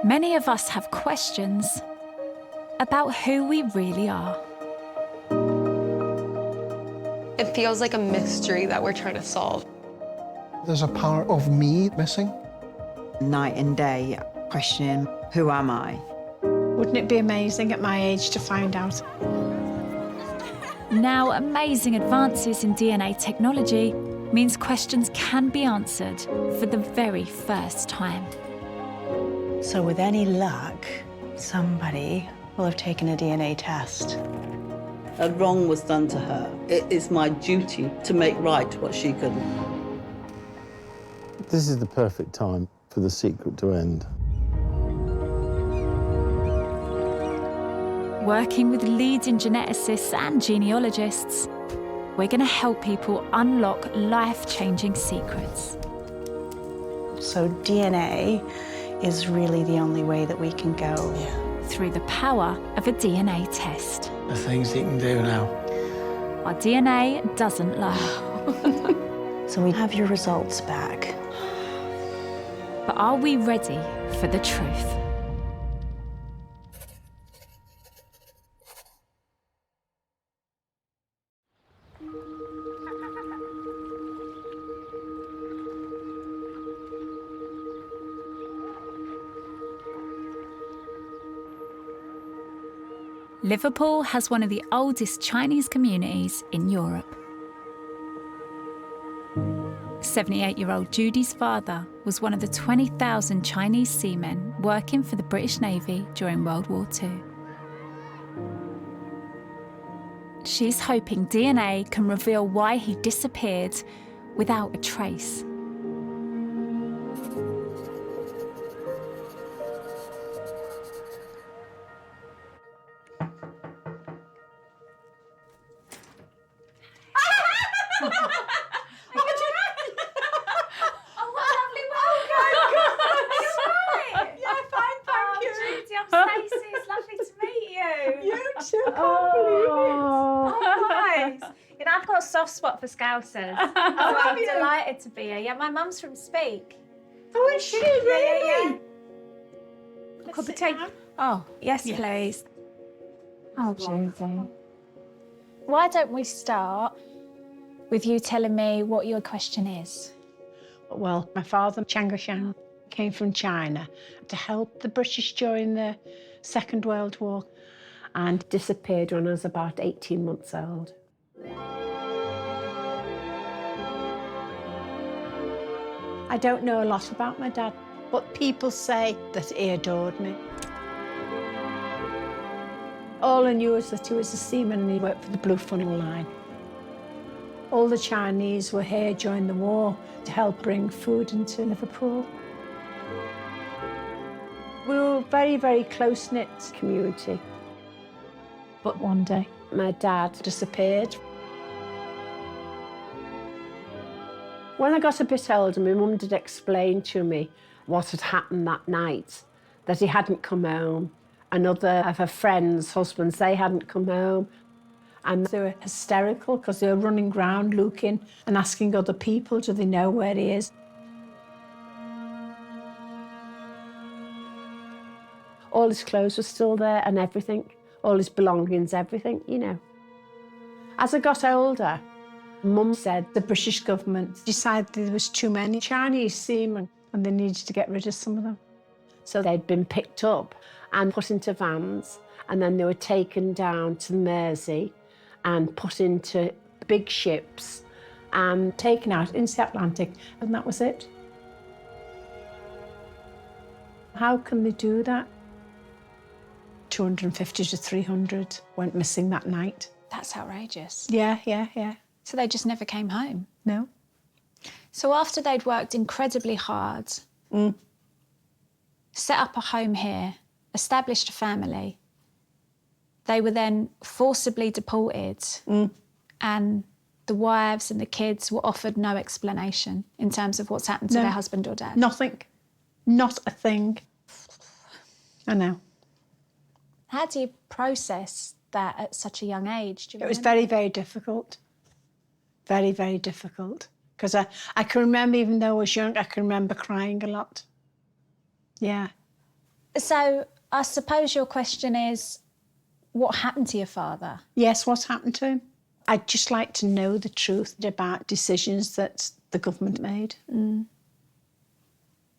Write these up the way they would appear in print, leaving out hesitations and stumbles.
Many of us have questions about who we really are. It feels like a mystery that we're trying to solve. There's a part of me missing. Night and day, questioning, who am I? Wouldn't it be amazing at my age to find out? Now, amazing advances in DNA technology means questions can be answered for the very first time. So with any luck, somebody will have taken a DNA test. A wrong was done to her. It is my duty to make right what she couldn't. This is the perfect time for the secret to end. Working with leading geneticists and genealogists, we're going to help people unlock life-changing secrets. So DNA is really the only way that we can go. Through the power of a DNA test. The things you can do now. Our DNA doesn't lie. So we have your results back. But are we ready for the truth? Liverpool has one of the oldest Chinese communities in Europe. 78-year-old Judy's father was one of the 20,000 Chinese seamen working for the British Navy during World War II. She's hoping DNA can reveal why he disappeared without a trace. I've got a soft spot for Scousers. Oh, I'm delighted to be here. Yeah, my mum's from Speak. Oh, is she really? Yeah. Could we take? Oh, yes, please. Oh, Judy. Why don't we start with you telling me what your question is? Well, my father, Chiang Kai-shek, came from China to help the British during the Second World War and disappeared when I was about 18 months old. I don't know a lot about my dad, but people say that he adored me. All I knew is that he was a seaman and he worked for the Blue Funnel Line. All the Chinese were here during the war to help bring food into Liverpool. We were a very, very close-knit community. But one day, my dad disappeared. When I got a bit older, my mum did explain to me what had happened that night, that he hadn't come home, and other of her friends' husbands, they hadn't come home. And they were hysterical because they were running around looking and asking other people, do they know where he is? All his clothes were still there and everything, all his belongings, everything, you know. As I got older, Mum said the British government decided there was too many Chinese seamen and they needed to get rid of some of them. So they'd been picked up and put into vans, and then they were taken down to the Mersey and put into big ships and taken out into the Atlantic, and that was it. How can they do that? 250 to 300 went missing that night. That's outrageous. Yeah. So they just never came home? No. So after they'd worked incredibly hard, set up a home here, established a family, they were then forcibly deported and the wives and the kids were offered no explanation in terms of what's happened to their husband or dad? Nothing. Not a thing. I know. How do you process that at such a young age? Do you It was remember? very, very difficult. Very, very difficult. Because I can remember, even though I was young, I can remember crying a lot. Yeah. So I suppose your question is, what happened to your father? Yes, what's happened to him? I'd just like to know the truth about decisions that the government made.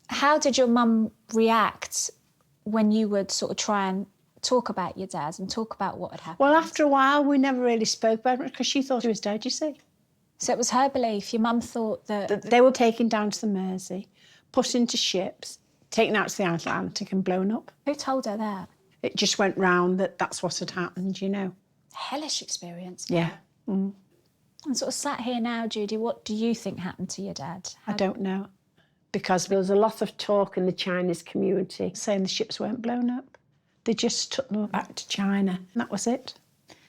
How did your mum react when you would sort of try and talk about your dad and talk about what had happened? Well, after a while, we never really spoke about it because she thought he was dead, you see. So it was her belief. Your mum thought that... They were taken down to the Mersey, put into ships, taken out to the Atlantic and blown up. Who told her that? It just went round that that's what had happened, you know. Hellish experience. Yeah. And sort of sat here now, Judy, what do you think happened to your dad? I don't know. Because there was a lot of talk in the Chinese community saying the ships weren't blown up. They just took them back to China, and that was it.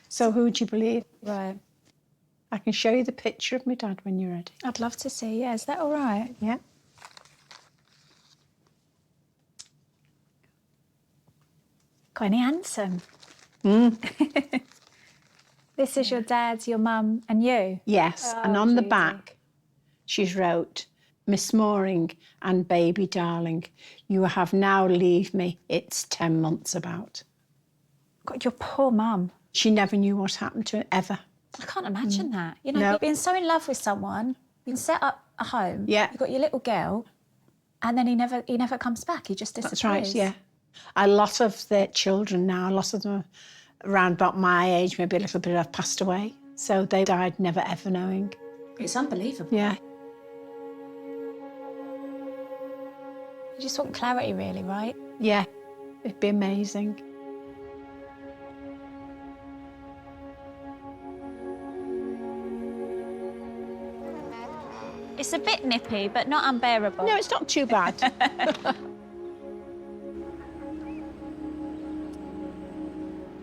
So who would you believe? Right. I can show you the picture of my dad when you're ready. I'd love to see, yeah. Is that all right? Yeah. Quite handsome. This is your dad, your mum and you? Yes, and on the back, she's wrote, Miss Mooring and baby darling, you have now leave me, it's 10 months about. God, your poor mum. She never knew what happened to her, ever. I can't imagine that. You know, No. being so in love with someone, being set up a home, Yeah. you've got your little girl, and then he never comes back, he just disappears. That's right, yeah. A lot of their children now, a lot of them are around about my age, maybe a little bit, have passed away. So they died never ever knowing. It's unbelievable. Yeah. You just want clarity, really, right? Yeah, it'd be amazing. It's a bit nippy, but not unbearable. No, it's not too bad.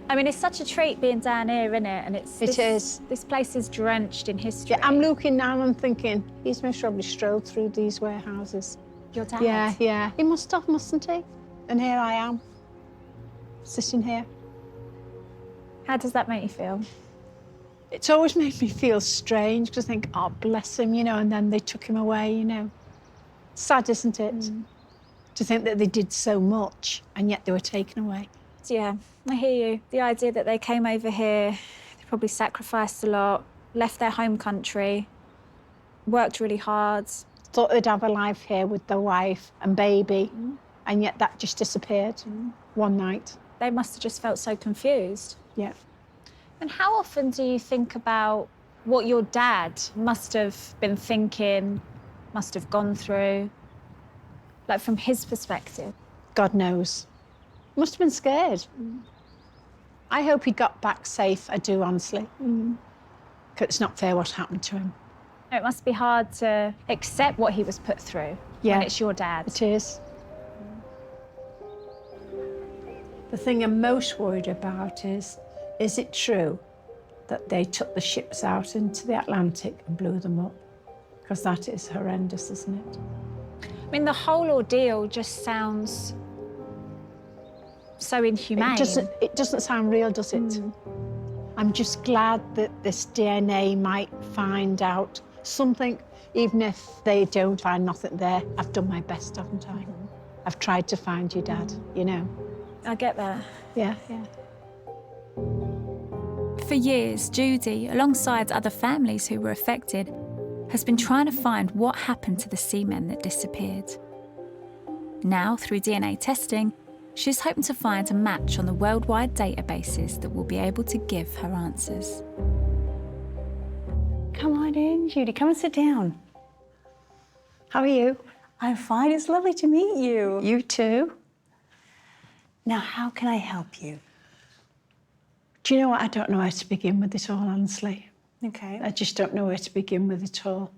I mean, it's such a treat being down here, isn't it? And It is. This place is drenched in history. Yeah, I'm looking now and I'm thinking, he's most probably strolled through these warehouses. Your dad? Yeah. He must have, mustn't he? And here I am, sitting here. How does that make you feel? It's always made me feel strange because I think, oh, bless him, you know, and then they took him away, you know. Sad, isn't it? To think that they did so much and yet they were taken away. Yeah, I hear you. The idea that they came over here, they probably sacrificed a lot, left their home country, worked really hard. Thought they'd have a life here with their wife and baby, and yet that just disappeared one night. They must have just felt so confused. Yeah. And how often do you think about what your dad must have been thinking, must have gone through, like from his perspective? God knows. Must have been scared. I hope he got back safe, I do, honestly. 'Cause it's not fair what happened to him. It must be hard to accept what he was put through Yeah. when it's your dad. It is. The thing I'm most worried about is it true that they took the ships out into the Atlantic and blew them up? Because that is horrendous, isn't it? I mean, the whole ordeal just sounds so inhumane. It doesn't sound real, does it? I'm just glad that this DNA might find out something, even if they don't find nothing there. I've done my best, haven't I? I've tried to find your dad, you know. I get that. Yeah. For years, Judy, alongside other families who were affected, has been trying to find what happened to the seamen that disappeared. Now, through DNA testing, she's hoping to find a match on the worldwide databases that will be able to give her answers. Come on in, Judy. Come and sit down. How are you? I'm fine. It's lovely to meet you. You too. Now, how can I help you? Do you know what? I don't know where to begin with it all, honestly. Okay. I just don't know where to begin with it all.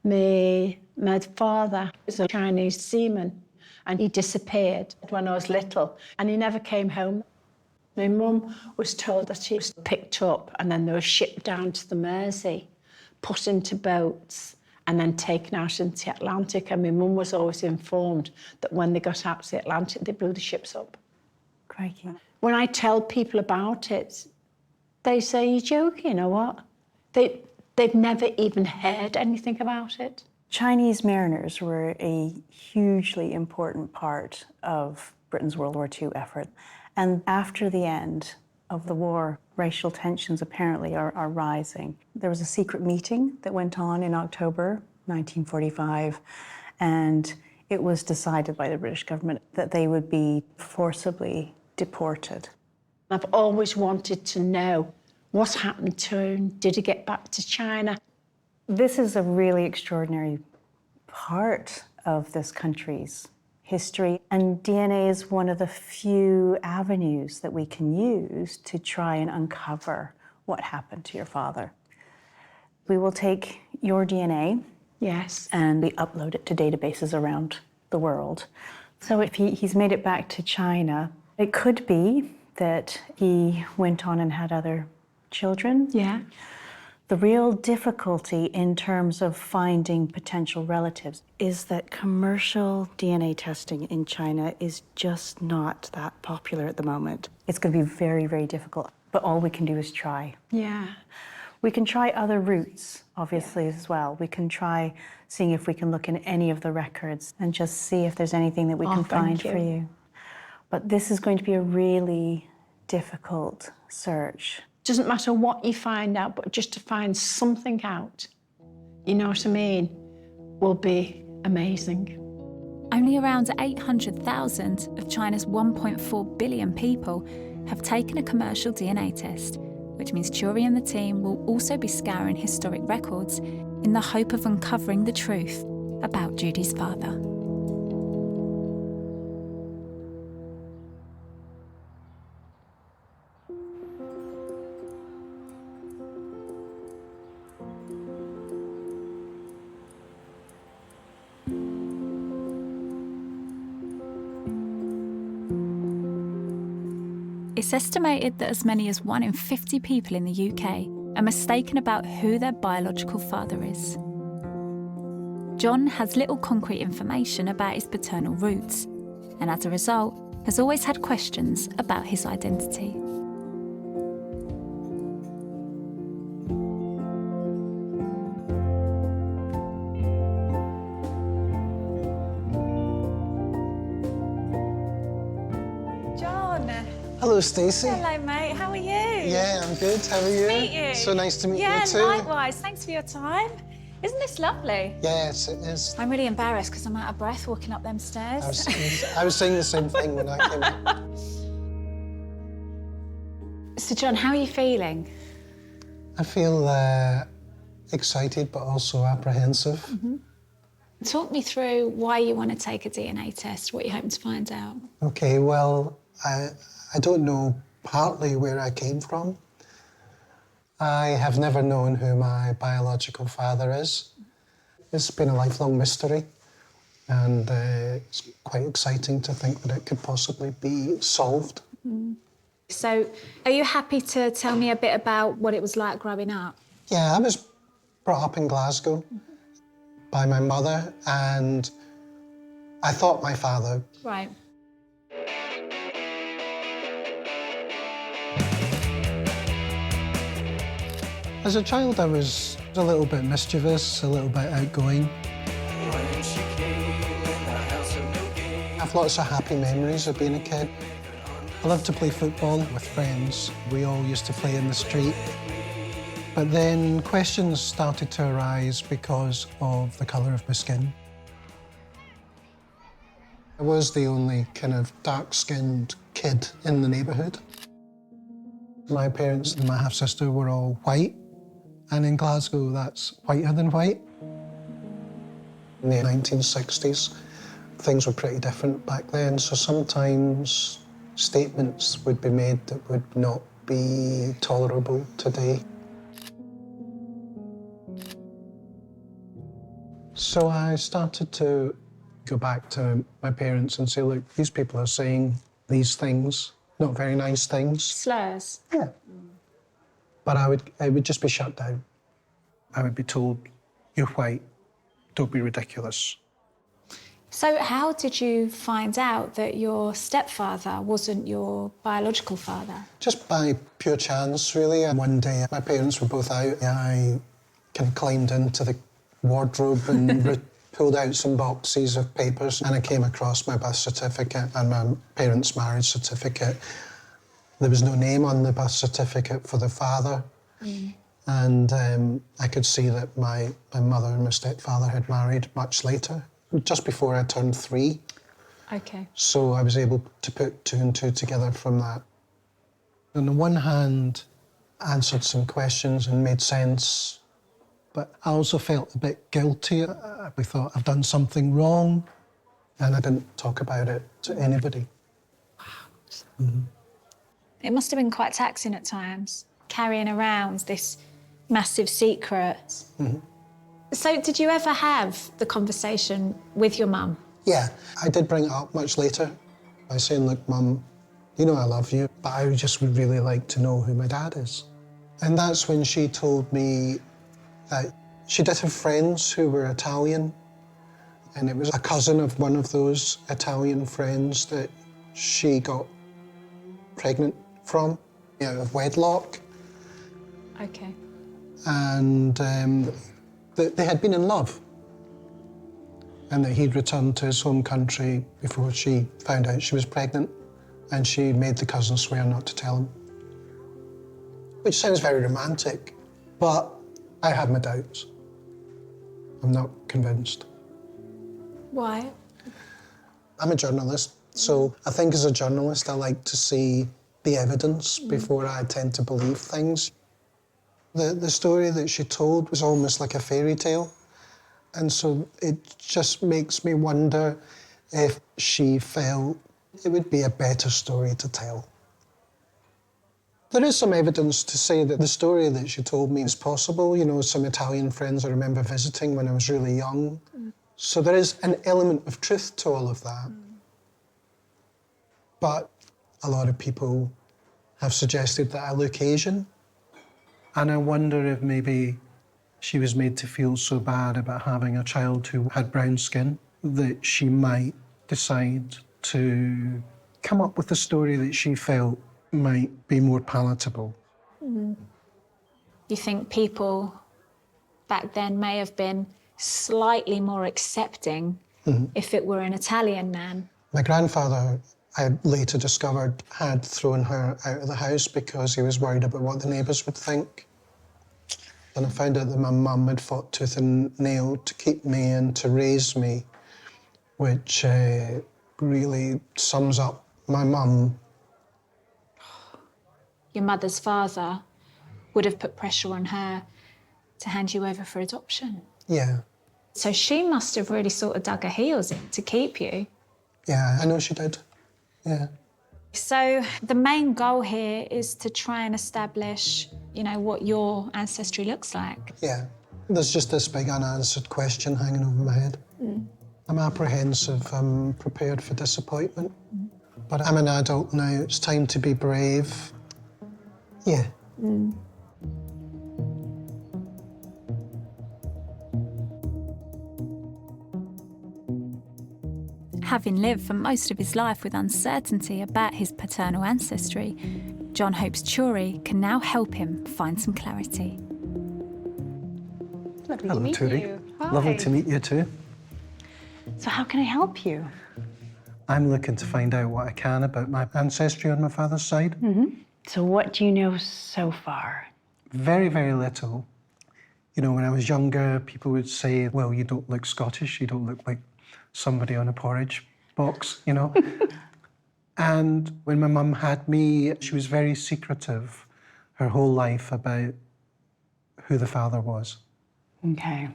My father was a Chinese seaman and he disappeared when I was little and he never came home. My mum was told that he was picked up and then they were shipped down to the Mersey, put into boats and then taken out into the Atlantic. And my mum was always informed that when they got out to the Atlantic, they blew the ships up. Crikey. When I tell people about it, they say, you're joking or what? They've never even heard anything about it. Chinese mariners were a hugely important part of Britain's World War II effort. And after the end of the war, racial tensions apparently are rising. There was a secret meeting that went on in October 1945, and it was decided by the British government that they would be forcibly deported. I've always wanted to know what happened to him. Did he get back to China? This is a really extraordinary part of this country's history, and DNA is one of the few avenues that we can use to try and uncover what happened to your father. We will take your DNA, Yes. and we upload it to databases around the world. So if he's made it back to China, it could be that he went on and had other children. Yeah. The real difficulty in terms of finding potential relatives is that commercial DNA testing in China is just not that popular at the moment. It's going to be very, very difficult, but all we can do is try. Yeah. We can try other routes, obviously, as well. We can try seeing if we can look in any of the records and just see if there's anything that we can find for you. But this is going to be a really difficult search. Doesn't matter what you find out, but just to find something out, you know what I mean, will be amazing. Only around 800,000 of China's 1.4 billion people have taken a commercial DNA test, which means Judy and the team will also be scouring historic records in the hope of uncovering the truth about Judy's father. It's estimated that as many as 1 in 50 people in the UK are mistaken about who their biological father is. John has little concrete information about his paternal roots, and as a result, has always had questions about his identity. Hello, Stacey. Hello, mate. How are you? Yeah, I'm good. How are you? Nice to meet you. So nice to meet yeah, you too. likewise. Thanks for your time. Isn't this lovely? Yes, it is. I'm really embarrassed because I'm out of breath walking up them stairs. I was saying the same thing when I came in. So, John, how are you feeling? I feel excited, but also apprehensive. Talk me through why you want to take a DNA test, what you're hoping to find out. Okay, well, I don't know partly where I came from. I have never known who my biological father is. It's been a lifelong mystery, and it's quite exciting to think that it could possibly be solved. So, are you happy to tell me a bit about what it was like growing up? Yeah, I was brought up in Glasgow by my mother, and I thought my father. Right. As a child, I was a little bit mischievous, a little bit outgoing. I have lots of happy memories of being a kid. I loved to play football with friends. We all used to play in the street. But then questions started to arise because of the colour of my skin. I was the only kind of dark-skinned kid in the neighbourhood. My parents and my half-sister were all white, and in Glasgow, that's whiter than white. In the 1960s, things were pretty different back then, so sometimes statements would be made that would not be tolerable today. So I started to go back to my parents and say, look, these people are saying these things, not very nice things. Slurs? Yeah. But I would just be shut down. I would be told, you're white, don't be ridiculous. So how did you find out that your stepfather wasn't your biological father? Just by pure chance, really. And one day, my parents were both out. I kind of climbed into the wardrobe and pulled out some boxes of papers and I came across my birth certificate and my parents' marriage certificate. There was no name on the birth certificate for the father. And I could see that my mother and my stepfather had married much later, just before I turned 3. Okay. So I was able to put 2 and 2 together from that. On the one hand, answered some questions and made sense, but I also felt a bit guilty. I thought I've done something wrong, and I didn't talk about it to anybody. It must have been quite taxing at times, carrying around this massive secret. So did you ever have the conversation with your mum? Yeah, I did bring it up much later by saying, look, Mum, you know I love you, but I just would really like to know who my dad is. And that's when she told me that she did have friends who were Italian, and it was a cousin of one of those Italian friends that she got pregnant from, out of wedlock. Okay. And they had been in love, and that he'd returned to his home country before she found out she was pregnant, and she made the cousin swear not to tell him. Which sounds very romantic, but I have my doubts. I'm not convinced. Why? I'm a journalist, so I think as a journalist I like to see the evidence before I tend to believe things. The story that she told was almost like a fairy tale, and so it just makes me wonder if she felt it would be a better story to tell. There is some evidence to say that the story that she told me is possible. You know, some Italian friends I remember visiting when I was really young. So there is an element of truth to all of that. But a lot of people have suggested that I look Asian. And I wonder if maybe she was made to feel so bad about having a child who had brown skin that she might decide to come up with a story that she felt might be more palatable. You think people back then may have been slightly more accepting if it were an Italian man? My grandfather, I later discovered, had thrown her out of the house because he was worried about what the neighbours would think. And I found out that my mum had fought tooth and nail to keep me and to raise me, which really sums up my mum. Your mother's father would have put pressure on her to hand you over for adoption. Yeah. So she must have really sort of dug her heels in to keep you. Yeah, I know she did. Yeah. So the main goal here is to try and establish, you know, what your ancestry looks like. Yeah. There's just this big unanswered question hanging over my head. I'm apprehensive, I'm prepared for disappointment. But I'm an adult now, it's time to be brave. Yeah. Having lived for most of his life with uncertainty about his paternal ancestry, John hopes Churi can now help him find some clarity. Lovely Hello, to meet Turi. you. Lovely to meet you too. So how can I help you? I'm looking to find out what I can about my ancestry on my father's side. So what do you know so far? Very, very little. You know, when I was younger, people would say, well, you don't look Scottish, you don't look like somebody on a porridge box, you know. And when my mum had me, she was very secretive her whole life about who the father was. Okay.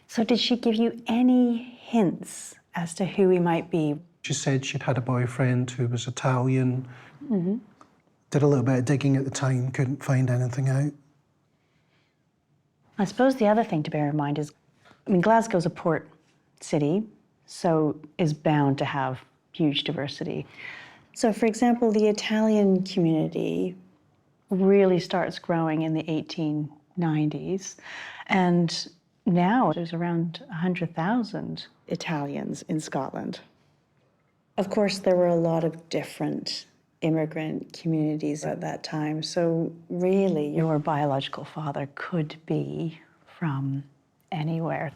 So did she give you any hints as to who he might be? She said she'd had a boyfriend who was Italian. Did a little bit of digging at the time, couldn't find anything out. I suppose the other thing to bear in mind is, I mean, Glasgow's a port city, so is bound to have huge diversity. So, for example, the Italian community really starts growing in the 1890s, and now there's around 100,000 Italians in Scotland. Of course, there were a lot of different immigrant communities at that time, so really your biological father could be from anywhere.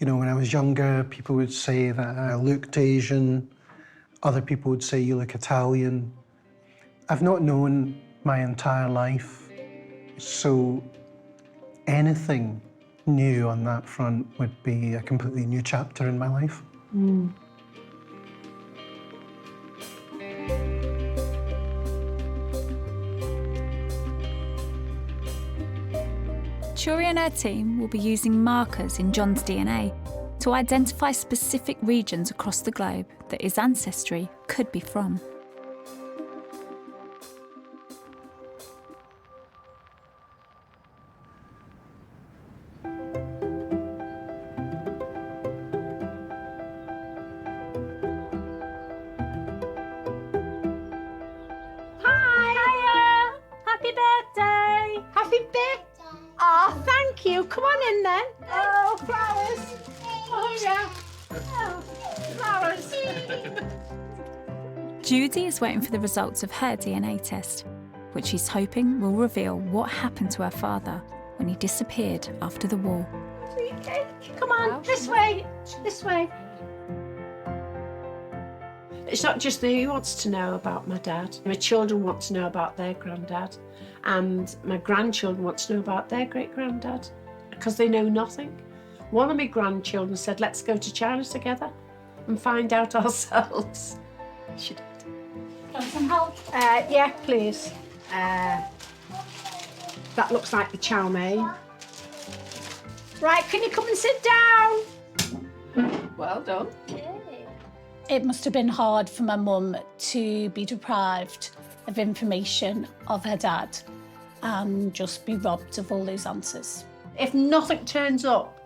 You know, when I was younger, people would say that I looked Asian. Other people would say you look Italian. I've not known my entire life, so anything new on that front would be a completely new chapter in my life. Shuri and her team will be using markers in John's DNA to identify specific regions across the globe that his ancestry could be from. Hi! Hiya! Happy birthday! Happy birthday! Oh, thank you. Come on in then. Oh, flowers. Oh, yeah. Oh, flowers. Judy is waiting for the results of her DNA test, which she's hoping will reveal what happened to her father when he disappeared after the war. Sweet cake. Come on, this way. This way. It's not just me who wants to know about my dad. My children want to know about their granddad, and my grandchildren want to know about their great-granddad, because they know nothing. One of my grandchildren said, let's go to China together and find out ourselves. She did. Want some help? Yeah, please. That looks like the chow mein. Right, can you come and sit down? Well done. It must have been hard for my mum to be deprived of information of her dad and just be robbed of all those answers. If nothing turns up,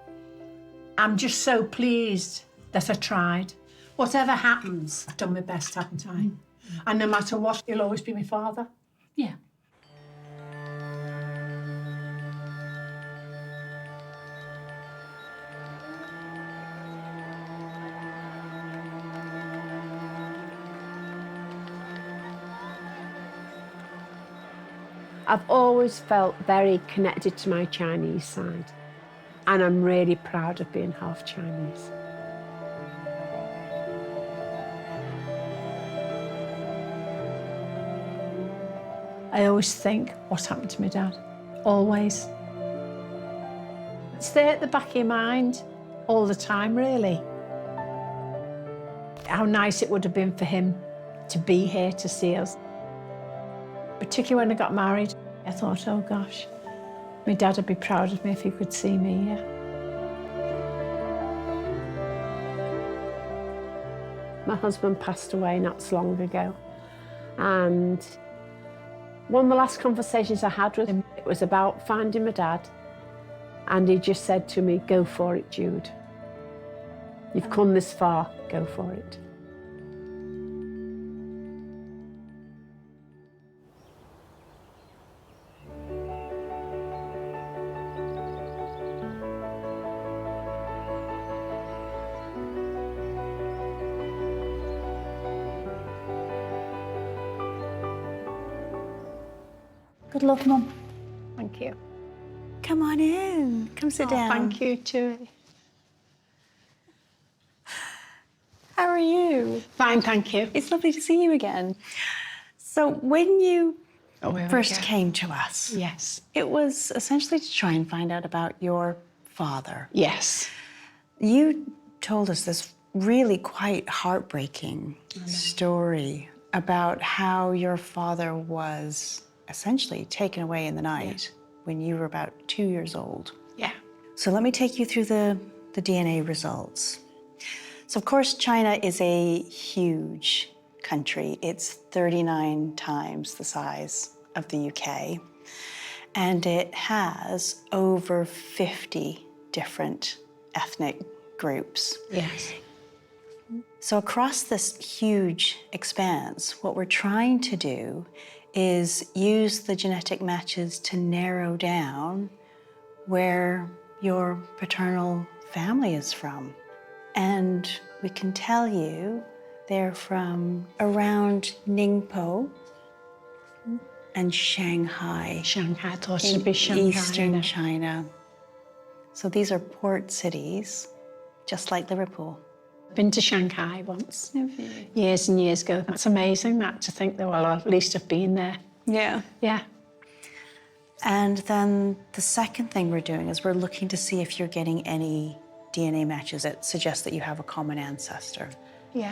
I'm just so pleased that I tried. Whatever happens, I've done my best, haven't I? And no matter what, he'll always be my father. Yeah. I've always felt very connected to my Chinese side, and I'm really proud of being half Chinese. I always think, what happened to my dad? Always. It's there at the back of your mind all the time, really. How nice it would have been for him to be here to see us. Particularly when I got married, I thought, oh gosh, my dad would be proud of me if he could see me here. My husband passed away not so long ago, and one of the last conversations I had with him, it was about finding my dad, and he just said to me, go for it, Jude. You've come this far, go for it. Good luck, Mum. Thank you. Come on in. Come sit down. Thank you, too. How are you? Fine, thank you. It's lovely to see you again. So when you here first we go. came to us, Yes. it was essentially to try and find out about your father. Yes. You told us this really quite heartbreaking story about how your father was essentially taken away in the night when you were about 2 years old. Yeah. So let me take you through the DNA results. So of course, China is a huge country. It's 39 times the size of the UK. And it has over 50 different ethnic groups. Yes. So across this huge expanse, what we're trying to do is use the genetic matches to narrow down where your paternal family is from. And we can tell you they're from around Ningpo and Shanghai. Shanghai, I thought it in would be Shanghai. eastern China. So these are port cities. just like Liverpool. Been to Shanghai once. Have you? Years and years ago. That's amazing, that, to think that, well, at least I've been there. Yeah. Yeah. And then the second thing we're doing is we're looking to see if you're getting any DNA matches that suggest that you have a common ancestor. Yeah.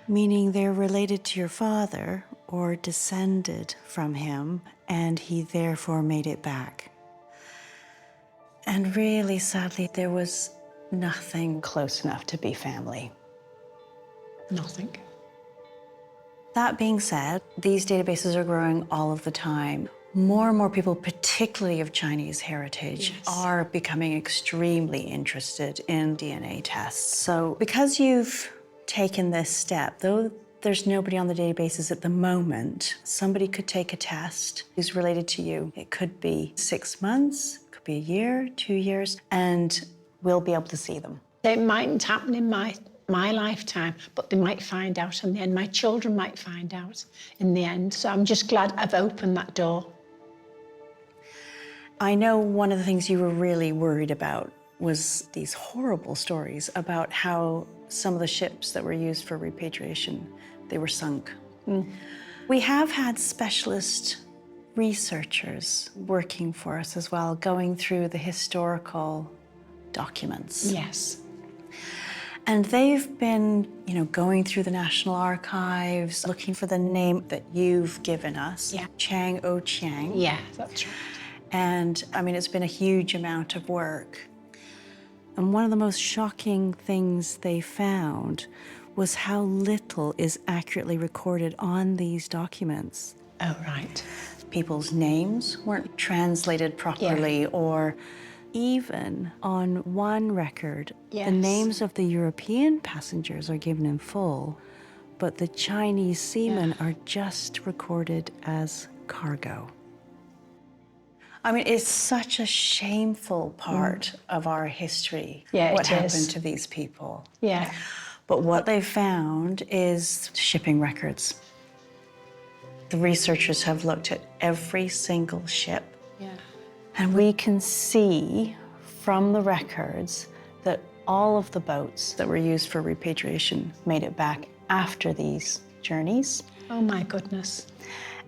Meaning they're related to your father or descended from him, and he therefore made it back. And really, sadly, there was nothing close enough to be family. Nothing. That being said, these databases are growing all of the time. More and more people, particularly of Chinese heritage, are becoming extremely interested in DNA tests. So because you've taken this step, though there's nobody on the databases at the moment, somebody could take a test who's related to you. It could be 6 months, it could be a year, 2 years, and we'll be able to see them. It mightn't happen in my lifetime, but they might find out in the end. My children might find out in the end. So I'm just glad I've opened that door. I know one of the things you were really worried about was these horrible stories about how some of the ships that were used for repatriation, they were sunk. We have had specialist researchers working for us as well, going through the historical documents. Yes. And they've been, going through the National Archives, looking for the name that you've given us, Chang O Chiang. Yeah, that's right. And I mean, it's been a huge amount of work. And one of the most shocking things they found was how little is accurately recorded on these documents. Oh, right. People's names weren't translated properly, or even on one record, the names of the European passengers are given in full, but the Chinese seamen are just recorded as cargo. I mean, it's such a shameful part of our history, what happened to these people. Yeah. But what they've found is shipping records. The researchers have looked at every single ship. Yeah. And we can see from the records that all of the boats that were used for repatriation made it back after these journeys. Oh, my goodness.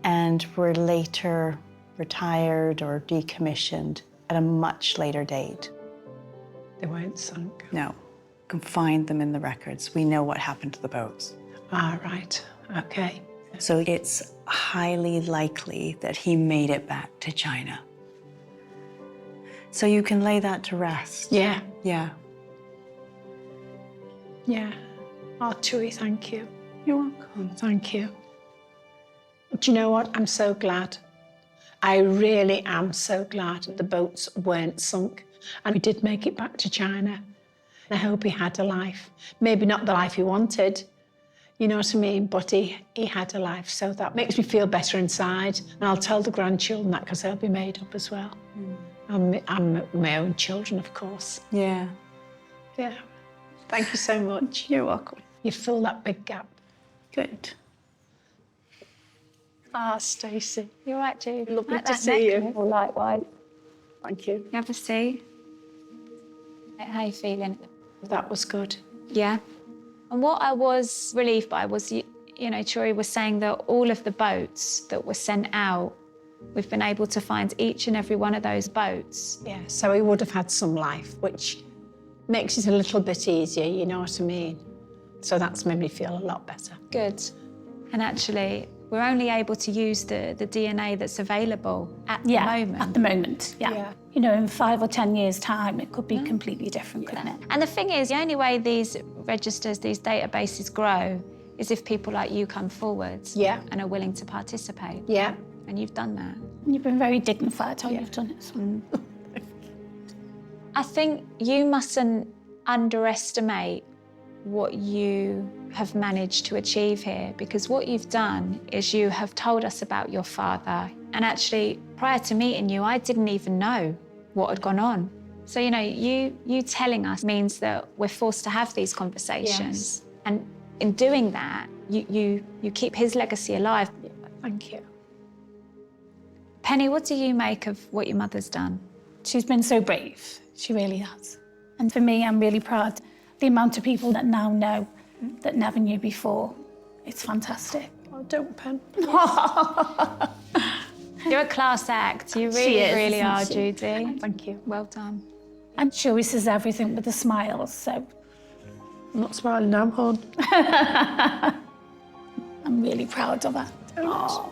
And were later retired or decommissioned at a much later date. They weren't sunk. No, you can find them in the records. We know what happened to the boats. Ah, right, okay. So it's highly likely that he made it back to China. So you can lay that to rest. Yeah. Yeah. Yeah. Oh, Chewy, thank you. You're welcome. Thank you. Do you know what? I'm so glad. I really am so glad the boats weren't sunk and we did make it back to China. I hope he had a life. Maybe not the life he wanted, you know what I mean? But he had a life, so that makes me feel better inside. And I'll tell the grandchildren that because they'll be made up as well. And my own children, of course. Yeah. Yeah. Thank you so much. You're welcome. You fill that big gap. Good. Ah, Stacey. You're right, Judy. Lovely Like to that see you. necklace. Well, likewise. Thank you. You have a seat. How are you feeling? That was good. Yeah. And what I was relieved by was, you know, Churi was saying that all of the boats that were sent out, we've been able to find each and every one of those boats. Yeah, so he would have had some life, which makes it a little bit easier, you know what I mean? So that's made me feel a lot better. Good. And actually, we're only able to use the DNA that's available at the moment. At the moment, yeah. You know, in 5 or 10 years' time, it could be completely different, couldn't it? And the thing is, the only way these registers, these databases grow is if people like you come forward and are willing to participate. Yeah. And you've done that. And you've been very dignified how you've done it. So. I think you mustn't underestimate what you have managed to achieve here, because what you've done is you have told us about your father. And actually, prior to meeting you, I didn't even know what had gone on. So, you know, you telling us means that we're forced to have these conversations. Yes. And in doing that, you keep his legacy alive. Yeah, thank you. Penny, what do you make of what your mother's done? She's been so brave. She really has. And for me, I'm really proud The amount of people that now know that never knew before, it's fantastic. Oh, don't pen. You're a class act. You She is, really isn't are, she? Judy. Thank you. Well done. And she always says everything with a smile, so I'm not smiling now, hon. I'm really proud of her. Oh.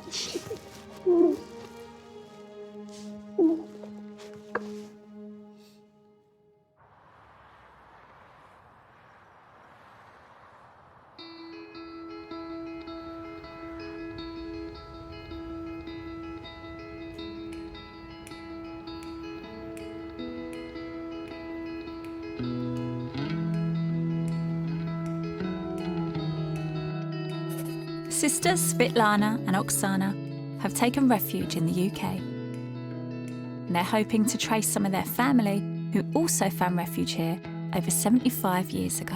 Sisters Svitlana and Oksana have taken refuge in the UK. And they're hoping to trace some of their family who also found refuge here over 75 years ago.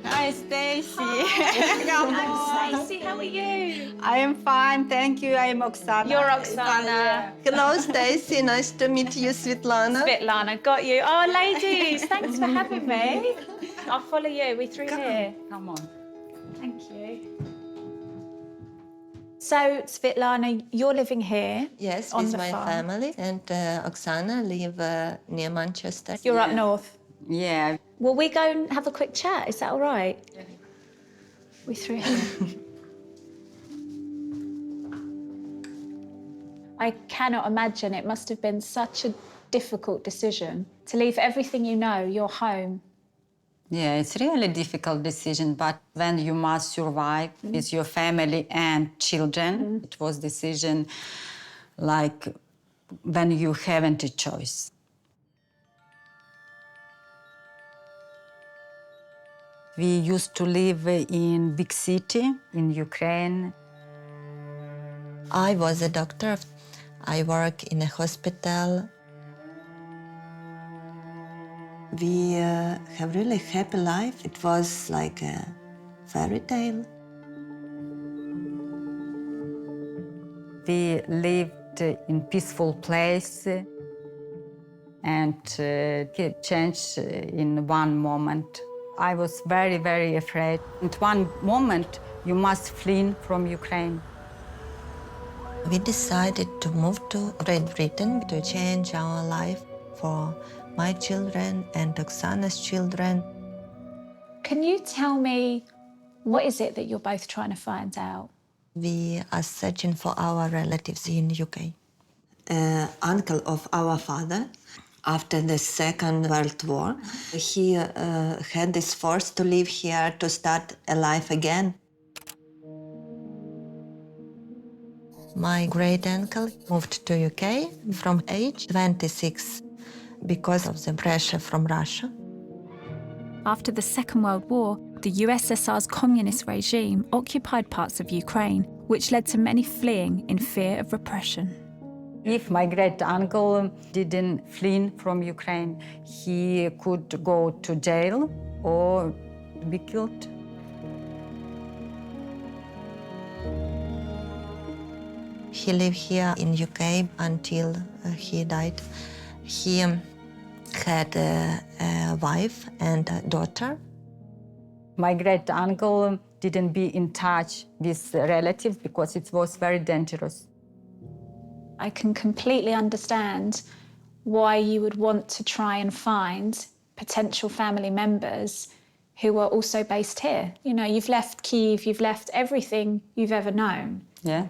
Hi, Stacy. Stacey, how are you? I am fine, thank you. I am Oksana. You're Oksana. Hello, Stacy. Nice to meet you, Svitlana. Svitlana, got you. Oh, ladies, thanks for having me. I'll follow you. We through here. Come on. Thank you. So, Svitlana, you're living here. Yes, on with the my farm. family. And Oksana live near Manchester. You're up north. Yeah. Will we go and have a quick chat? Is that all right? Yeah. We through here. I cannot imagine. It must have been such a difficult decision to leave everything you know, your home. Yeah, it's really a difficult decision, but when you must survive with your family and children, it was decision like when you haven't a choice. We used to live in big city in Ukraine. I was a doctor. I work in a hospital. We have really happy life. It was like a fairy tale. We lived in peaceful place and it changed in one moment. I was very, very afraid. At one moment, you must flee from Ukraine. We decided to move to Great Britain to change our life for my children and Oksana's children. Can you tell me, what is it that you're both trying to find out? We are searching for our relatives in UK. Uncle of our father, after the Second World War, he had this force to live here to start a life again. My great-uncle moved to UK from age 26 because of the pressure from Russia. After the Second World War, the USSR's communist regime occupied parts of Ukraine, which led to many fleeing in fear of repression. If my great-uncle didn't flee from Ukraine, he could go to jail or be killed. He lived here in UK until he died. He had a wife and a daughter. My great-uncle didn't be in touch with relatives because it was very dangerous. I can completely understand why you would want to try and find potential family members who are also based here. You know, you've left Kyiv, you've left everything you've ever known. Yeah.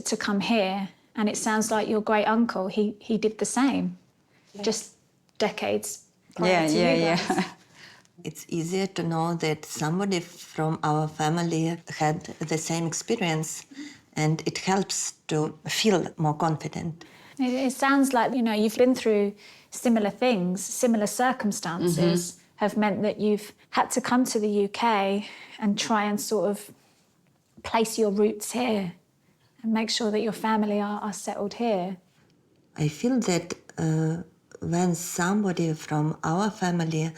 To come here, and it sounds like your great uncle, he did the same, just decades prior to you guys. It's easier to know that somebody from our family had the same experience, and it helps to feel more confident. It sounds like, you know, you've been through similar things, similar circumstances have meant that you've had to come to the UK and try and sort of place your roots here and make sure that your family are settled here. I feel that when somebody from our family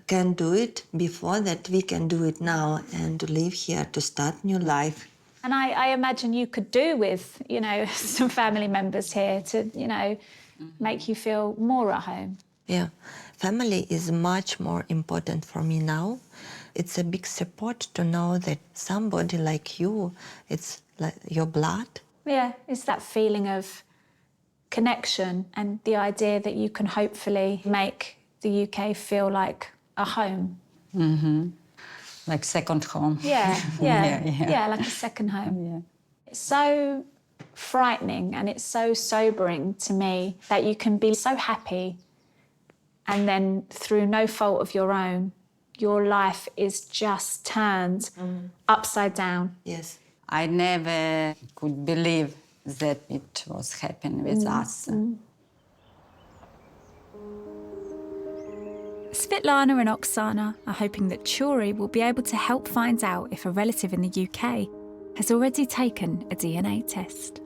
can do it before that, we can do it now and to live here to start new life. And I imagine you could do with, you know, some family members here to, you know, make you feel more at home. Yeah, family is much more important for me now. It's a big support to know that somebody like you, it's like your blood. Yeah, it's that feeling of connection and the idea that you can hopefully make the UK feel like a home. Mm-hmm. Like second home. Yeah, like a second home. Yeah. It's so frightening and it's so sobering to me that you can be so happy and then through no fault of your own, your life is just turned upside down. Yes. I never could believe that it was happening with us. Svitlana and Oksana are hoping that Judy will be able to help find out if a relative in the UK has already taken a DNA test.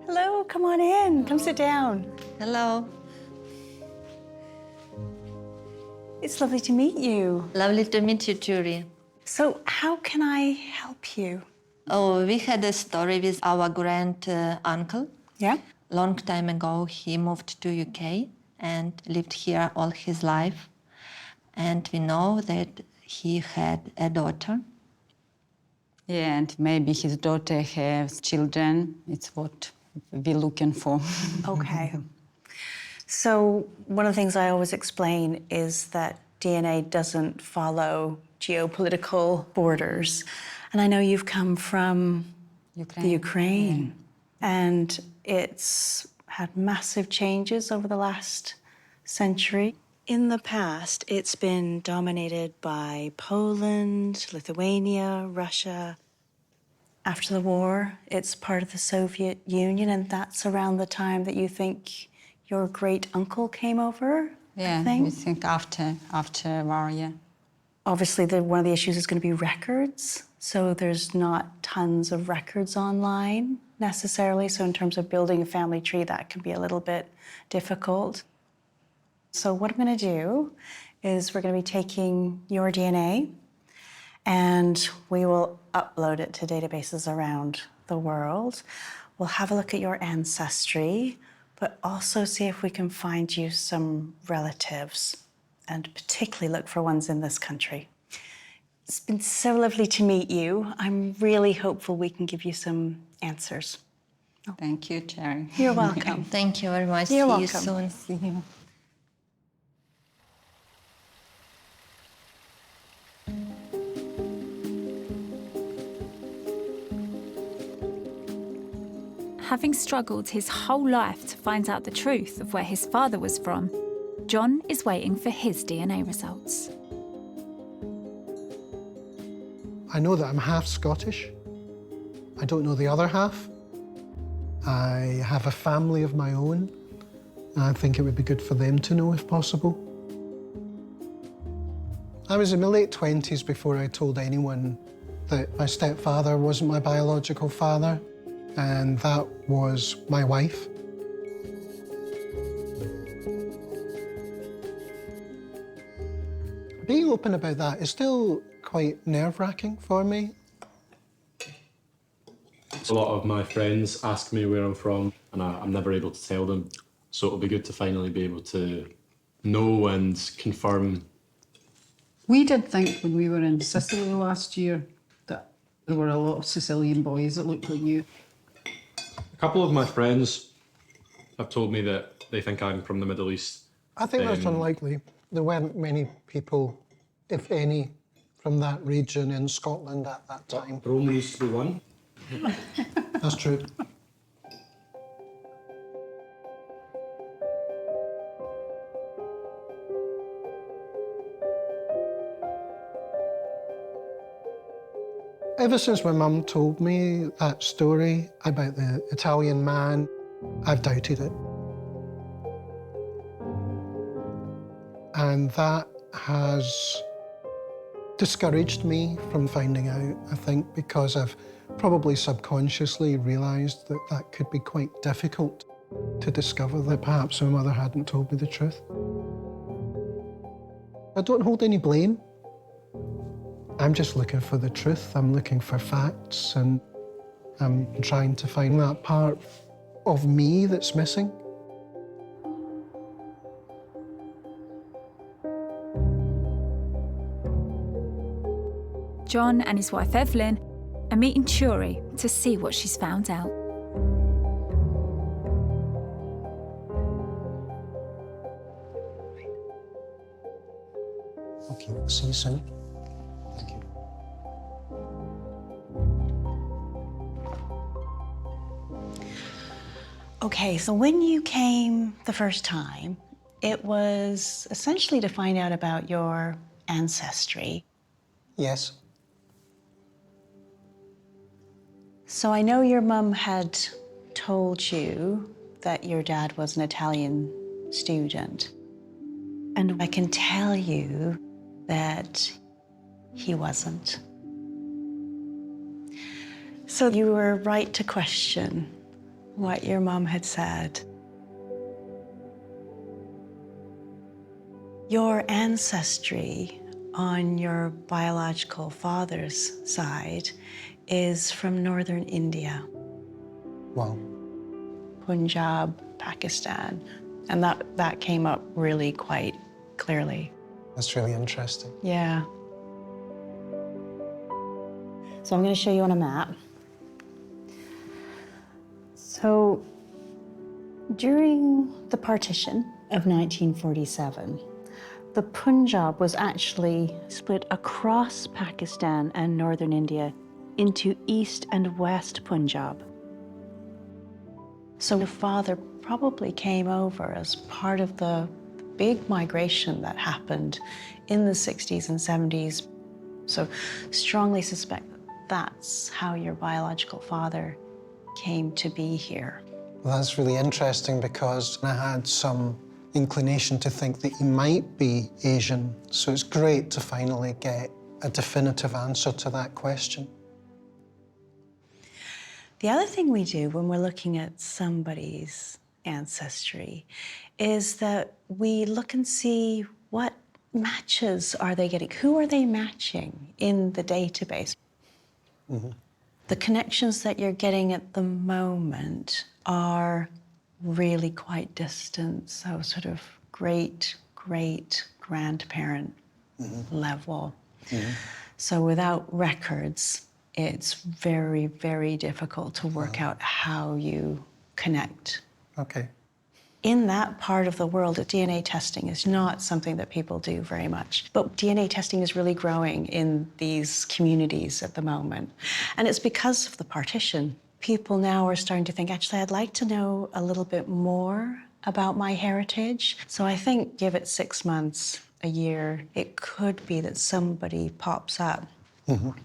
Hello, come on in. Come sit down. Hello. It's lovely to meet you. Lovely to meet you, Judy. So, how can I help you? Oh, we had a story with our grand uncle. Yeah? Long time ago, he moved to UK and lived here all his life. And we know that he had a daughter. Yeah, and maybe his daughter has children. It's what we're looking for. Okay. So one of the things I always explain is that DNA doesn't follow geopolitical borders. And I know you've come from the Ukraine. And it's had massive changes over the last century. In the past, it's been dominated by Poland, Lithuania, Russia. After the war, it's part of the Soviet Union, and that's around the time that you think your great-uncle came over, Yeah, I think? we think after war, yeah. Obviously, one of the issues is going to be records. So there's not tons of records online necessarily. So in terms of building a family tree, that can be a little bit difficult. So what I'm going to do is we're going to be taking your DNA and we will upload it to databases around the world. We'll have a look at your ancestry, but also see if we can find you some relatives and particularly look for ones in this country. It's been so lovely to meet you. I'm really hopeful we can give you some answers. Thank you, Cherry. You're welcome. Thank you very much. You're See welcome. you soon. See you. Having struggled his whole life to find out the truth of where his father was from, John is waiting for his DNA results. I know that I'm half Scottish. I don't know the other half. I have a family of my own, and I think it would be good for them to know if possible. I was in my late 20s before I told anyone that my stepfather wasn't my biological father, and that was my wife. Being open about that is still quite nerve-wracking for me. A lot of my friends ask me where I'm from, and I'm never able to tell them. So it'll be good to finally be able to know and confirm. We did think when we were in Sicily last year that there were a lot of Sicilian boys that looked like you. A couple of my friends have told me that they think I'm from the Middle East. I think that's unlikely. There weren't many people, if any, from that region in Scotland at that time. There only used to be one. That's true. Ever since my mum told me that story about the Italian man, I've doubted it. And that has discouraged me from finding out, I think, because I've probably subconsciously realised that that could be quite difficult to discover, that perhaps my mother hadn't told me the truth. I don't hold any blame. I'm just looking for the truth. I'm looking for facts, and I'm trying to find that part of me that's missing. John and his wife Evelyn are meeting Shuri to see what she's found out. Okay, see you soon. Thank you. Okay, so when you came the first time, it was essentially to find out about your ancestry. Yes. So I know your mum had told you that your dad was an Italian student. And I can tell you that he wasn't. So you were right to question what your mum had said. Your ancestry on your biological father's side is from northern India. Wow. Punjab, Pakistan. And that came up really quite clearly. That's really interesting. Yeah. So I'm going to show you on a map. So during the partition of 1947, the Punjab was actually split across Pakistan and northern India into East and West Punjab. So your father probably came over as part of the big migration that happened in the 60s and 70s. So strongly suspect that's how your biological father came to be here. Well, that's really interesting because I had some inclination to think that he might be Asian. So it's great to finally get a definitive answer to that question. The other thing we do when we're looking at somebody's ancestry is that we look and see what matches are they getting? Who are they matching in the database? Mm-hmm. The connections that you're getting at the moment are really quite distant, so sort of great-great-grandparent level. Mm-hmm. So without records, it's very, very difficult to work out how you connect. Okay. In that part of the world, DNA testing is not something that people do very much. But DNA testing is really growing in these communities at the moment. And it's because of the partition. People now are starting to think, actually, I'd like to know a little bit more about my heritage. So I think give it 6 months, a year, it could be that somebody pops up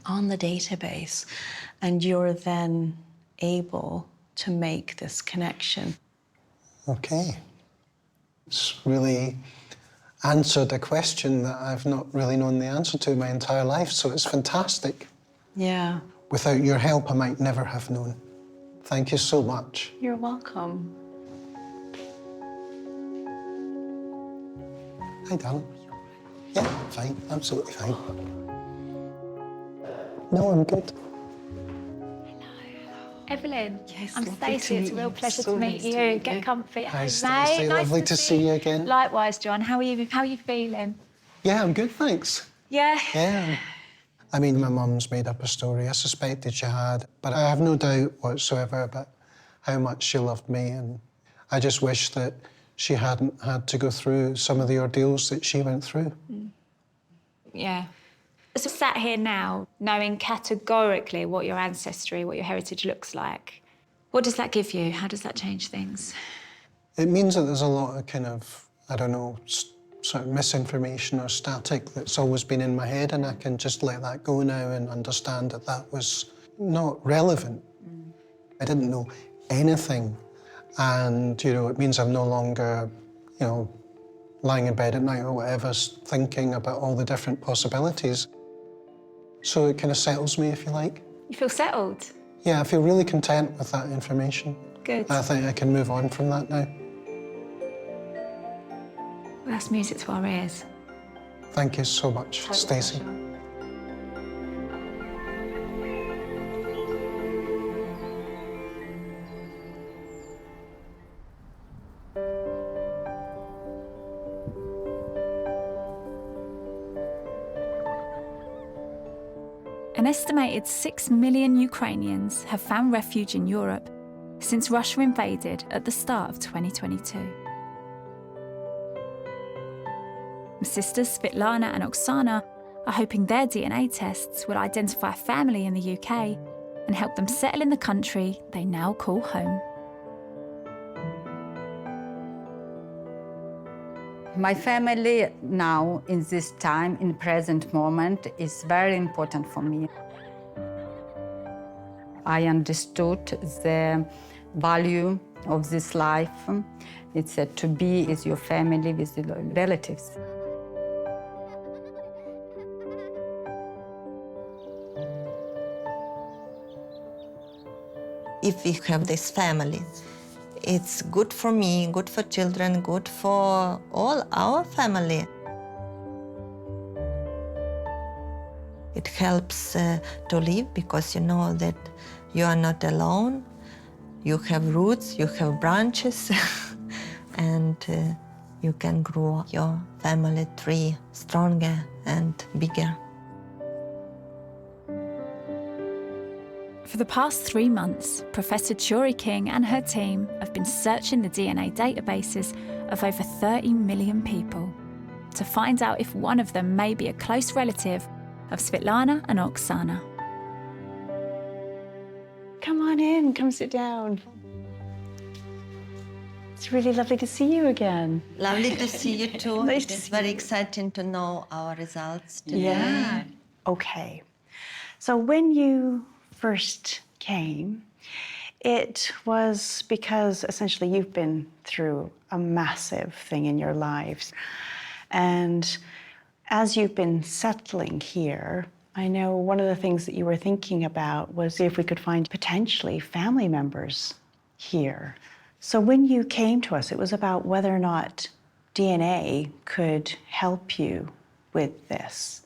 on the database and you're then able to make this connection. Okay. It's really answered a question that I've not really known the answer to my entire life, so it's fantastic. Yeah. Without your help, I might never have known. Thank you so much. You're welcome. Hi, darling. Yeah, fine, absolutely fine. No, I'm good. Evelyn, Yes, I'm lovely Stacey. to It's a meet real you. pleasure So to meet nice to you. meet you. Get comfy. Hi, Mate. Stacey. Nice Lovely to see you again. Likewise, John. How are you? How are you feeling? Yeah, I'm good, thanks. Yeah. Yeah. I mean, my mum's made up a story. I suspected she had, but I have no doubt whatsoever about how much she loved me, and I just wish that she hadn't had to go through some of the ordeals that she went through. Yeah. So sat here now, knowing categorically what your ancestry, what your heritage looks like, what does that give you? How does that change things? It means that there's a lot of kind of, I don't know, sort of misinformation or static that's always been in my head, and I can just let that go now and understand that that was not relevant. I didn't know anything, and, you know, it means I'm no longer, you know, lying in bed at night or whatever, thinking about all the different possibilities. So it kind of settles me, if you like. You feel settled? Yeah, I feel really content with that information. Good. I think I can move on from that now. Well, that's music to our ears. Thank you so much, Stacey. An estimated 6 million Ukrainians have found refuge in Europe since Russia invaded at the start of 2022. Sisters Svitlana and Oksana are hoping their DNA tests will identify a family in the UK and help them settle in the country they now call home. My family now, in this time, in present moment, is very important for me. I understood the value of this life. It's to be with your family, with the relatives. If we have this family, it's good for me, good for children, good for all our family. It helps to live because you know that you are not alone. You have roots, you have branches, and you can grow your family tree stronger and bigger. For the past 3 months, Professor Chori King and her team have been searching the DNA databases of over 30 million people to find out if one of them may be a close relative of Svitlana and Oksana. Come on in, come sit down. It's really lovely to see you again. Lovely to see you too. Nice to It's see very you. exciting to know our results today. Yeah. Okay. So when you first came, it was because essentially you've been through a massive thing in your lives. And as you've been settling here, I know one of the things that you were thinking about was if we could find potentially family members here. So when you came to us, it was about whether or not DNA could help you with this.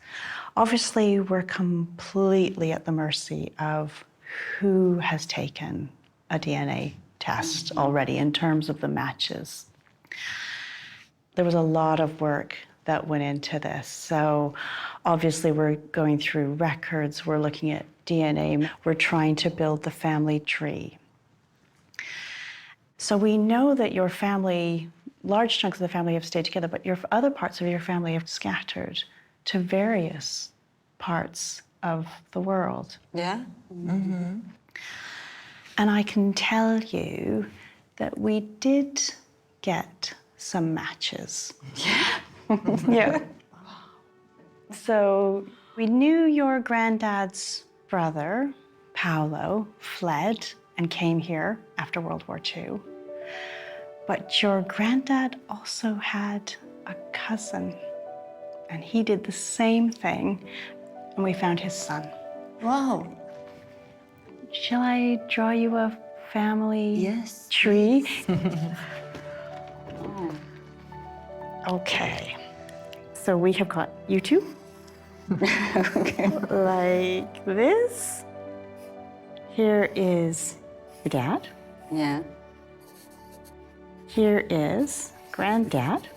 Obviously, we're completely at the mercy of who has taken a DNA test already in terms of the matches. There was a lot of work that went into this. So obviously we're going through records, we're looking at DNA, we're trying to build the family tree. So we know that your family, large chunks of the family have stayed together, but your other parts of your family have scattered to various parts of the world. Yeah? Mm-hmm. And I can tell you that we did get some matches. Yeah. Yeah. So we knew your granddad's brother, Paolo, fled and came here after World War II. But your granddad also had a cousin, and he did the same thing, and we found his son. Wow. Shall I draw you a family tree? Okay. So we have got you two. Okay. Like this. Here is your dad. Yeah. Here is granddad.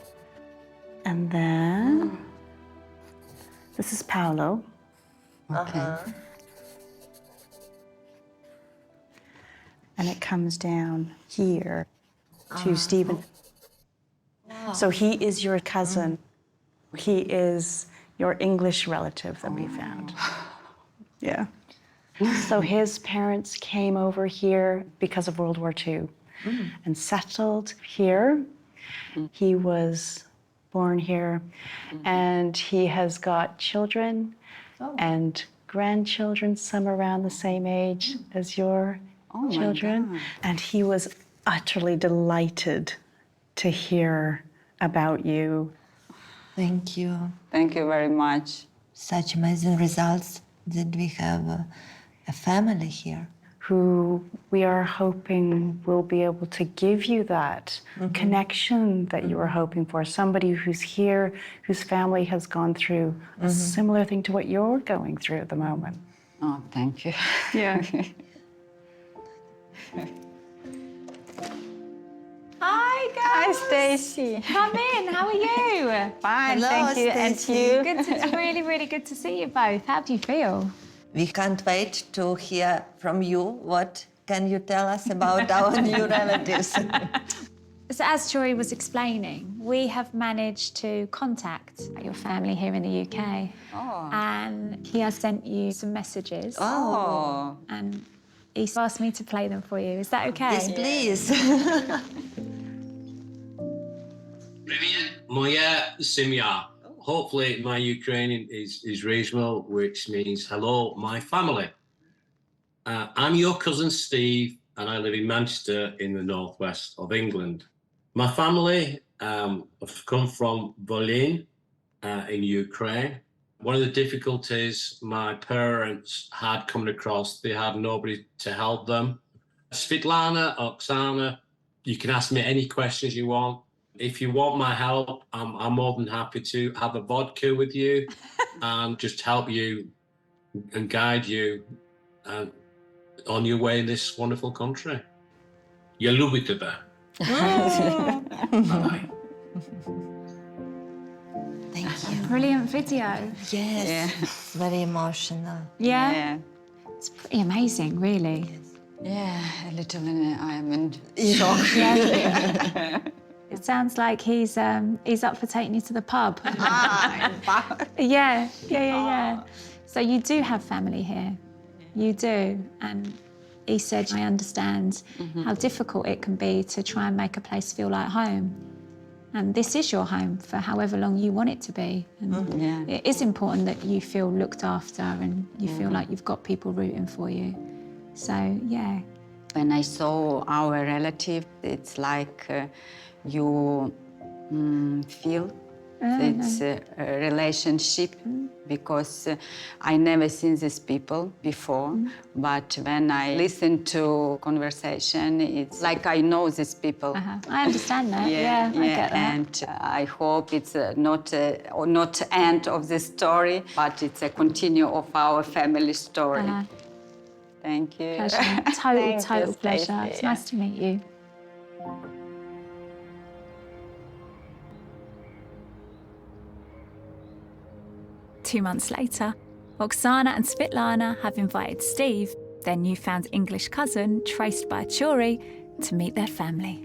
And then this is Paolo. Okay. And it comes down here to Stephen. Wow. So he is your cousin. He is your English relative that we found. Yeah. So his parents came over here because of World War II and settled here. He was born here and he has got children and grandchildren, some around the same age as your children. And he was utterly delighted to hear about you. Thank you. Thank you very much. Such amazing results that we have a family here. who we are hoping will be able to give you that connection that you were hoping for. Somebody who's here, whose family has gone through a similar thing to what you're going through at the moment. Oh, thank you. Yeah. Hi, guys. Hi, Stacey. Come in. How are you? Fine, Hello, thank you. And Stacey. you? It's really, really good to see you both. How do you feel? We can't wait to hear from you. What can you tell us about our new relatives? So as Jory was explaining, we have managed to contact your family here in the UK. Oh. And he has sent you some messages. Oh. And he's asked me to play them for you. Is that okay? Yes, please. Привет, моя семья. Hopefully my Ukrainian is reasonable, which means hello, my family. I'm your cousin Steve, and I live in Manchester in the northwest of England. My family have come from Volyn in Ukraine. One of the difficulties my parents had coming across, they had nobody to help them. Svitlana, Oksana, you can ask me any questions you want. If you want my help, I'm more than happy to have a vodka with you and just help you and guide you on your way in this wonderful country. Я люблю тебя. Bye-bye. Thank you. Brilliant video. Yes, it's very emotional. Yeah? It's pretty amazing, really. Yeah, a little. I'm in shock. It sounds like he's up for taking you to the pub. Yeah. So you do have family here. You do. And he said, I understand how difficult it can be to try and make a place feel like home. And this is your home for however long you want it to be. And it is important that you feel looked after and you feel like you've got people rooting for you. So, yeah. When I saw our relative, it's like you feel it's a relationship because I never seen these people before. But when I listen to conversation, it's like I know these people. I understand that. Yeah, I get that. And I hope it's not end of the story, but it's a continue of our family story. Thank you. Pleasure. Total pleasure. It's nice to meet you. Two months later, Oksana and Svitlana have invited Steve, their newfound English cousin, traced by Jory, to meet their family.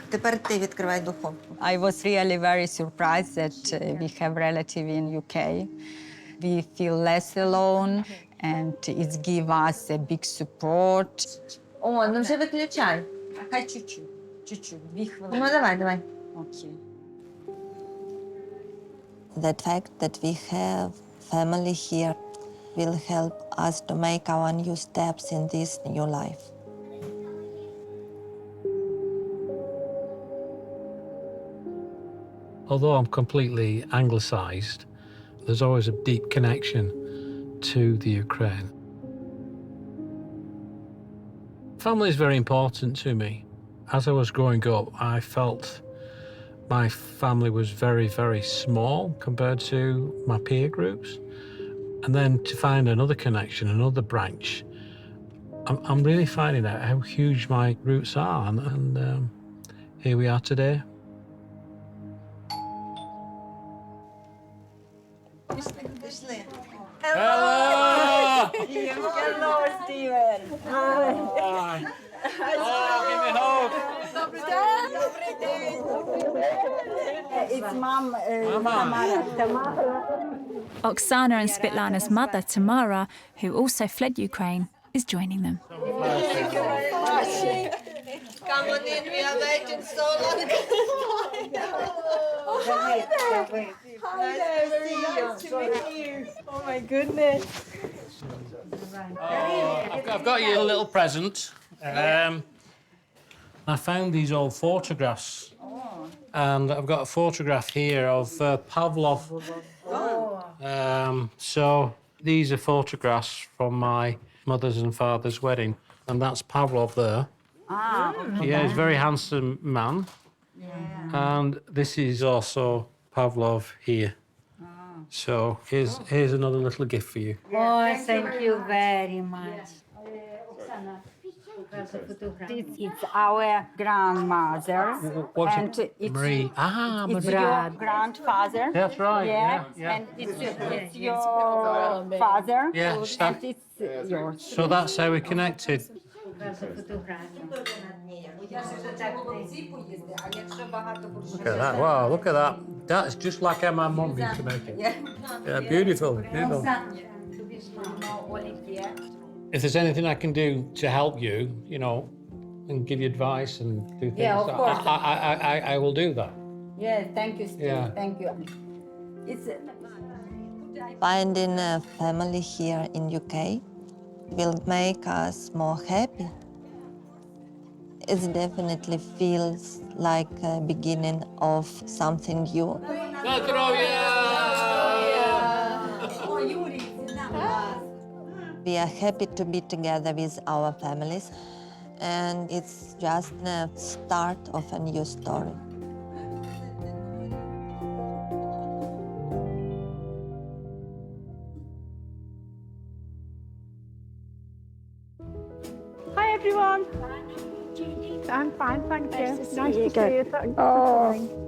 Тепер ти відкривай духовку. I was really very surprised that we have relative in UK. We feel less alone and it gives us a big support. О, ну вже виключай. Хай чуть-чуть, 2 хвилини. Ну, давай. Okay. The fact that we have family here will help us to make our new steps in this new life. Although I'm completely anglicised, there's always a deep connection to the Ukraine. Family is very important to me. As I was growing up, I felt my family was very, very small compared to my peer groups. And then to find another connection, another branch, I'm really finding out how huge my roots are. And here we are today. Hello! Hello, Steven. Hi. Give me a hug. It's Mom. Oksana and Svitlana's mother, Tamara, who also fled Ukraine, is joining them. Come on in, we are waiting so long. Oh, hi there. Hi there, very nice to meet you. Oh my goodness. I've got you a little present. I found these old photographs. And I've got a photograph here of Pavlov. So These are photographs from my mother's and father's wedding, and that's Pavlov there. Ah, okay. Yeah, he's a very handsome man. Yeah. And this is also Pavlov here. So here's another little gift for you. Oh, thank you very much. It's our grandmother. What's and it? it's, Marie. Ah, it's Marie. your grandfather. That's right, yeah. And it's your father. Yes, and it's yours. So that's how we connected. Look at that. Wow, look at that. That's just like how my mum used to make it. Yeah, beautiful, beautiful. If there's anything I can do to help you, you know, and give you advice and do things, Yeah, of course. I will do that. Yeah, thank you, Steve. Yeah. Thank you. It's Finding a family here in UK will make us more happy. It definitely feels like a beginning of something new. We are happy to be together with our families, and it's just the start of a new story. Hi, everyone. I'm fine, thank you. Nice to see Nice you to see again. you. Thanks Oh. for coming.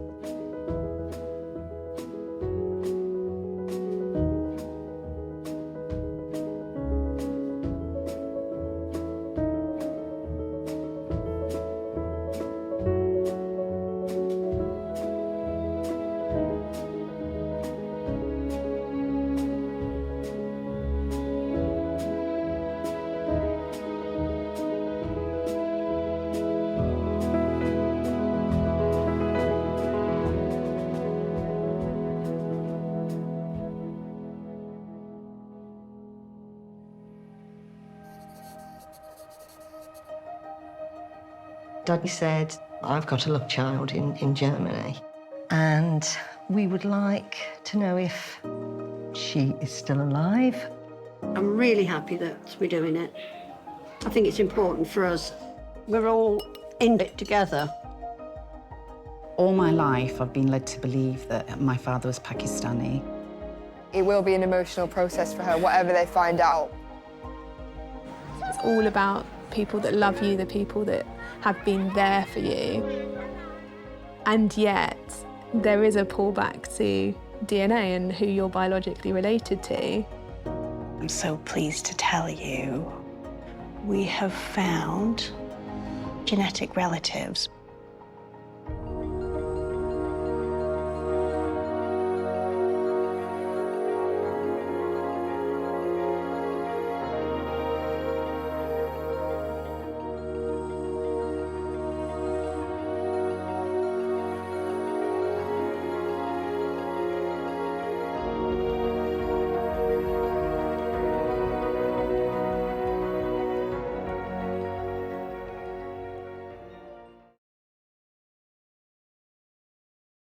Daddy said, I've got a love child in Germany, and we would like to know if she is still alive. I'm really happy that we're doing it. I think it's important for us. We're all in it together. All my life, I've been led to believe that my father was Pakistani. It will be an emotional process for her, whatever they find out. It's all about people that love you, the people that have been there for you. And yet, there is a pullback to DNA and who you're biologically related to. I'm so pleased to tell you we have found genetic relatives